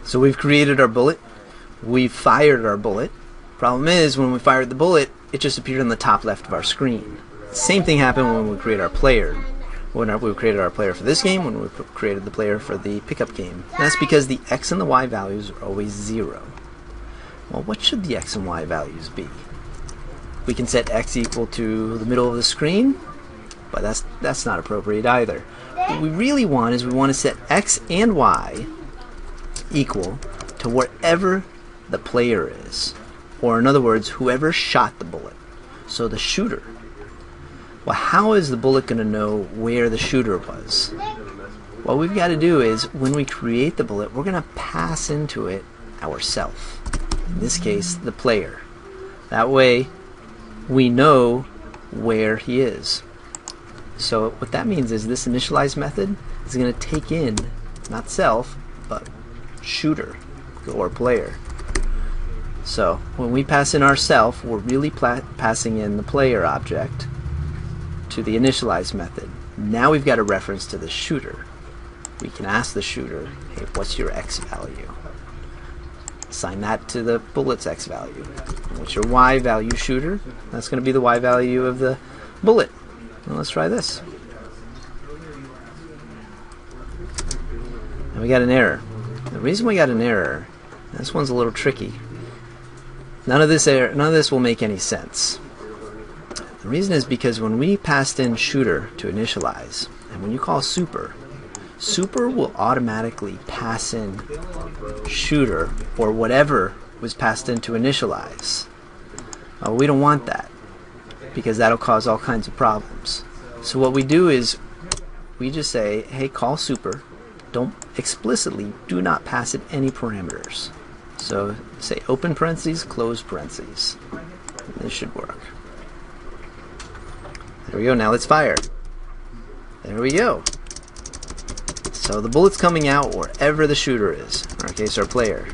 So we've created our bullet, we've fired our bullet. Problem is, when we fired the bullet, it just appeared on the top left of our screen. Same thing happened when we create our player. When we created our player for this game, when we created the player for the pickup game. And that's because the X and the Y values are always 0. Well, what should the X and Y values be? We can set X equal to the middle of the screen, but that's not appropriate either. What we really want is we want to set X and Y equal to wherever the player is, or in other words, whoever shot the bullet. So the shooter. Well, how is the bullet going to know where the shooter was? What we've got to do is, when we create the bullet, we're going to pass into it ourself. In this case, the player. That way, we know where he is. So what that means is this initialize method is going to take in, not self, but shooter or player. So when we pass in our self, we're really passing in the player object to the initialize method. Now we've got a reference to the shooter. We can ask the shooter, hey, what's your X value? Assign that to the bullet's X value. What's your Y value, shooter? That's going to be the Y value of the bullet. Well, let's try this. And we got an error. The reason we got an error, this one's a little tricky. None of this will make any sense. The reason is because when we passed in shooter to initialize, and when you call super will automatically pass in shooter or whatever was passed in to initialize. We don't want that, because that'll cause all kinds of problems. So what we do is we just say, hey, call super. Don't explicitly, do not pass it any parameters. So say open parentheses, close parentheses. This should work. There we go. Now let's fire. There we go. So the bullet's coming out wherever the shooter is. In our case, our player.